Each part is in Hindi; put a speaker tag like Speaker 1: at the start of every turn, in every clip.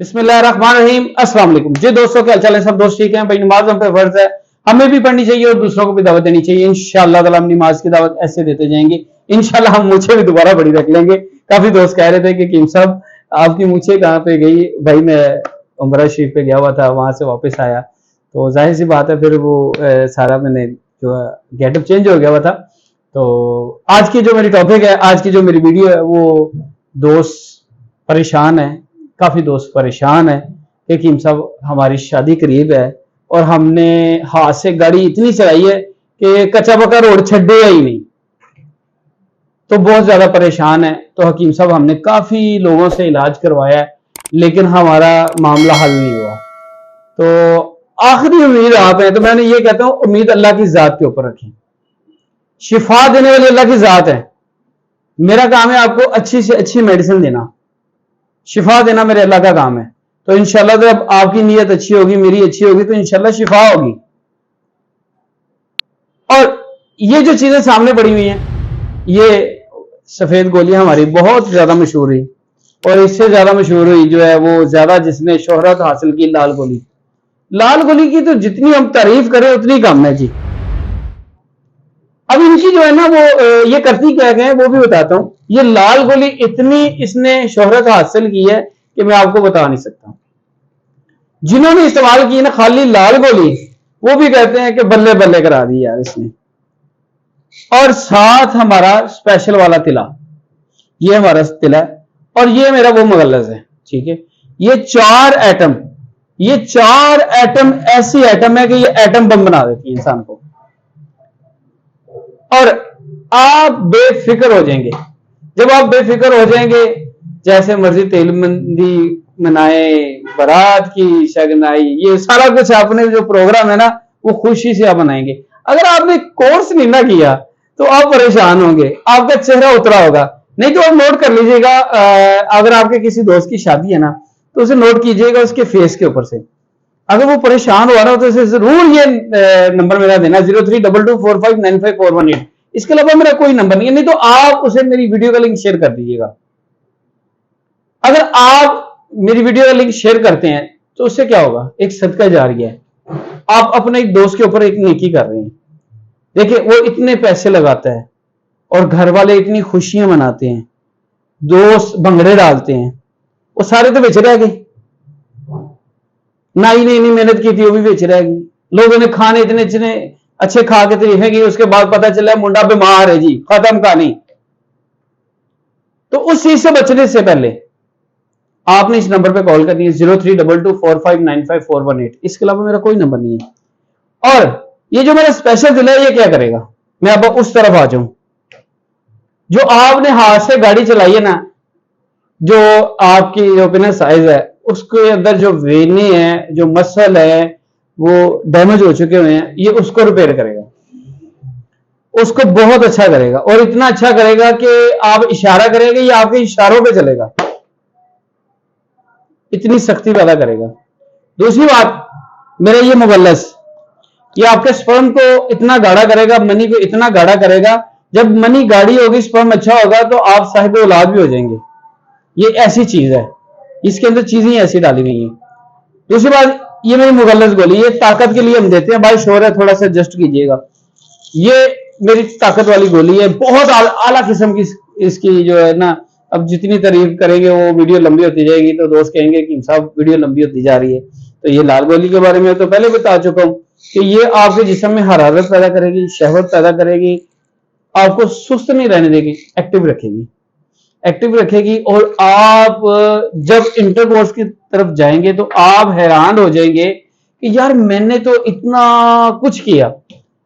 Speaker 1: बिस्मिल्लाहिर्रहमानिर्रहीम। अस्सलाम वालेकुम जी दोस्तों, क्या हाल है? सब दोस्त ठीक हैं भाई? नमाज हम पे फर्ज है, हमें भी पढ़नी चाहिए और दूसरों को भी दावत देनी चाहिए। इंशाअल्लाह ताला हम नमाज की दावत ऐसे देते जाएंगे, इंशाअल्लाह हम मूछें भी दोबारा बड़ी रख लेंगे। काफी दोस्त कह रहे थे कि कीम साहब आपकी मूछें कहाँ पे गई? भाई मैं उमरा शरीफ पे गया हुआ था, वहां से वापस आया तो जाहिर सी बात है फिर वो सारा मैंने जो गेटअप चेंज हो गया हुआ था। तो आज की जो मेरी टॉपिक है, आज की जो मेरी वीडियो है, वो दोस्त परेशान है, काफी दोस्त परेशान है कि कीम साहब हमारी शादी करीब है और हमने हाथ से गाड़ी इतनी चलाई है कि कच्चा पक्का रोड छड्डे ही नहीं, तो बहुत ज्यादा परेशान है। तो हकीम साहब हमने काफी लोगों से इलाज करवाया है लेकिन हमारा मामला हल नहीं हुआ। तो आखिरी उम्मीद आप है, तो मैंने ये कहता हूं उम्मीद अल्लाह की जात के ऊपर रखें। शिफा देने वाली अल्लाह की जात है। मेरा काम है आपको अच्छी से अच्छी मेडिसिन देना, शिफा देना मेरे अल्लाह का काम है। तो इंशाल्लाह जब आपकी नीयत अच्छी होगी, मेरी अच्छी होगी, तो इंशाल्लाह शिफा होगी। और ये जो चीजें सामने पड़ी हुई हैं, ये सफेद गोलियां हमारी बहुत ज्यादा मशहूर हुई और इससे ज्यादा मशहूर हुई जो है वो ज्यादा जिसने शोहरत हासिल की, लाल गोली। लाल गोली की तो जितनी हम तारीफ करें उतनी कम है जी। अब इनकी जो है ना वो ये करती क्या है वो भी बताता हूं। ये लाल गोली इतनी इसने शोहरत हासिल की है कि मैं आपको बता नहीं सकता। जिन्होंने इस्तेमाल की ना खाली लाल गोली, वो भी कहते हैं कि बल्ले बल्ले करा दी यार इसने। और साथ हमारा स्पेशल वाला तिला, ये हमारा तिला है और ये मेरा वो मुगल्लज़ है, ठीक है। ये चार एटम ऐसी एटम है कि ये एटम बम बना देती है इंसान को। और आप बेफिक्र हो जाएंगे। जब आप बेफिक्र हो जाएंगे, जैसे मर्जी तेलबंदी मनाए, बारात की शगनाई, ये सारा कुछ आपने जो प्रोग्राम है ना वो खुशी से आप बनाएंगे। अगर आपने कोर्स नहीं ना किया तो आप परेशान होंगे, आपका चेहरा उतरा होगा। नहीं तो आप नोट कर लीजिएगा, अगर आपके किसी दोस्त की शादी है ना तो उसे नोट कीजिएगा उसके फेस के ऊपर से। अगर वो परेशान हो रहा हो तो उसे जरूर ये नंबर मेरा देना 0322459548। इसके अलावा मेरा कोई नंबर नहीं है। नहीं तो आप उसे मेरी वीडियो का लिंक शेयर कर दीजिएगा। अगर आप मेरी वीडियो का लिंक शेयर करते हैं तो उससे क्या होगा? एक सदका जारिया है। आप अपने एक दोस्त के ऊपर एक नेकी कर रहे हैं। देखिए वो इतने पैसे लगाता है और घर वाले इतनी खुशियां मनाते हैं, दोस्त भंगड़े डालते हैं, वो सारे तो बेच रह गए। नाई ने इतनी मेहनत की थी वो भी बेच रह गई। लोगों ने खाने इतने अच्छे खा के तरीफे की, उसके बाद पता चला मुंडा बीमार है जी, खत्म कहानी। तो उस चीज से बचने से पहले आपने इस नंबर पे कॉल करनी है 0322459548। इसके अलावा मेरा कोई नंबर नहीं है। और ये जो मेरा स्पेशल दिल है ये क्या करेगा, मैं अब उस तरफ आ जाऊं। जो आपने हाथ से गाड़ी चलाई है ना, जो आपकी जो पिना साइज है उसके अंदर जो वेने हैं, जो मसल है, वो डैमेज हो चुके हुए हैं, ये उसको रिपेयर करेगा। उसको बहुत अच्छा करेगा और इतना अच्छा करेगा कि आप इशारा करेंगे ये आपके इशारों पे चलेगा, इतनी सख्ती पैदा करेगा। दूसरी बात, मेरा ये मुगल्लस, ये आपके स्पर्म को इतना गाढ़ा करेगा, मनी को इतना गाढ़ा करेगा। जब मनी गाढ़ी होगी, स्पर्म अच्छा होगा तो आप साहिब औलाद भी हो जाएंगे। ये ऐसी चीज है, इसके अंदर चीजें ऐसी डाली गई हैं। दूसरी बात, ये मेरी मुगल्लस गोली, ये ताकत के लिए हम देते हैं। भाई शोर है, थोड़ा सा एडजस्ट कीजिएगा। ये मेरी ताकत वाली गोली है, बहुत आला किस्म की इसकी जो है ना। अब जितनी तारीफ करेंगे वो वीडियो लंबी होती जाएगी, तो दोस्त कहेंगे कि साहब वीडियो लंबी होती जा रही है। तो ये लाल गोली के बारे में तो पहले बता चुका हूं कि ये आपके जिस्म में हरारत पैदा करेगी, शहवत पैदा करेगी, आपको सुस्त नहीं रहने देगी, एक्टिव रखेगी। और आप जब इंटरकोर्स की तरफ जाएंगे तो आप हैरान हो जाएंगे कि यार मैंने तो इतना कुछ किया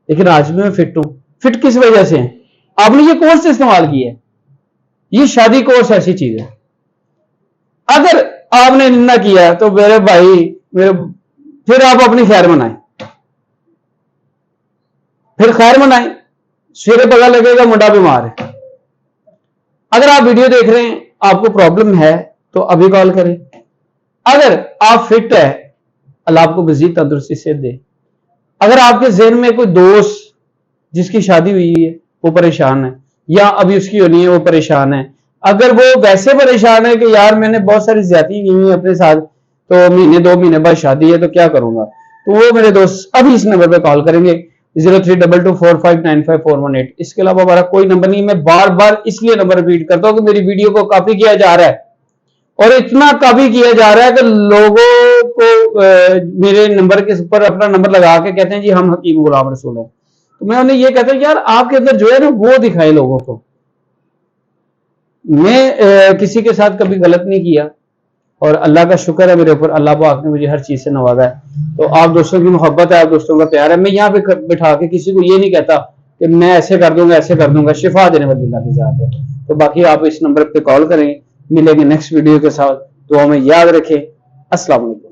Speaker 1: लेकिन आज भी मैं फिट हूं। फिट किस वजह से है? आपने ये कोर्स इस्तेमाल किया है। ये शादी कोर्स ऐसी चीज है, अगर आपने ना किया तो मेरे भाई फिर आप अपनी खैर मनाएं, सवेरे पता लगेगा मुंडा बीमार है। अगर आप वीडियो देख रहे हैं, आपको प्रॉब्लम है तो अभी कॉल करें। अगर आप फिट है, अल्लाह आपको मजीद तंदुरुस्ती से दे। अगर आपके ज़हन में कोई दोस्त जिसकी शादी हुई है वो परेशान है, या अभी उसकी होनी है वो परेशान है, अगर वो वैसे परेशान है कि यार मैंने बहुत सारी ज्यादती की हुई है अपने साथ, तो महीने 2 महीने बाद शादी है तो क्या करूंगा। तो वो मेरे दोस्त अभी इस नंबर पे कॉल करेंगे 0322459518। इसके अलावा हमारा कोई नंबर नहीं। मैं बार बार इसलिए नंबर रिपीट करता हूँ कि मेरी वीडियो को कॉपी किया जा रहा है और इतना कॉपी किया जा रहा है कि लोगों को मेरे नंबर के ऊपर अपना नंबर लगा के कहते हैं जी हम हकीम गुलाम रसूल हैं। तो मैं उन्हें ये कहता हूँ यार आपके अंदर जो है ना वो दिखाए लोगों को। मैं किसी के साथ कभी गलत नहीं किया और अल्लाह का शुक्र है मेरे ऊपर, अल्लाह पाक ने मुझे हर चीज से नवाजा है। तो आप दोस्तों की मोहब्बत है, आप दोस्तों का प्यार है। मैं यहाँ पे बिठा के किसी को ये नहीं कहता कि मैं ऐसे कर दूंगा ऐसे कर दूंगा, शिफा देने वाली अल्लाह की जात है। तो बाकी आप इस नंबर पे कॉल करें, मिलेंगे नेक्स्ट वीडियो के साथ। दुआ में याद रखें। अस्सलाम वालेकुम।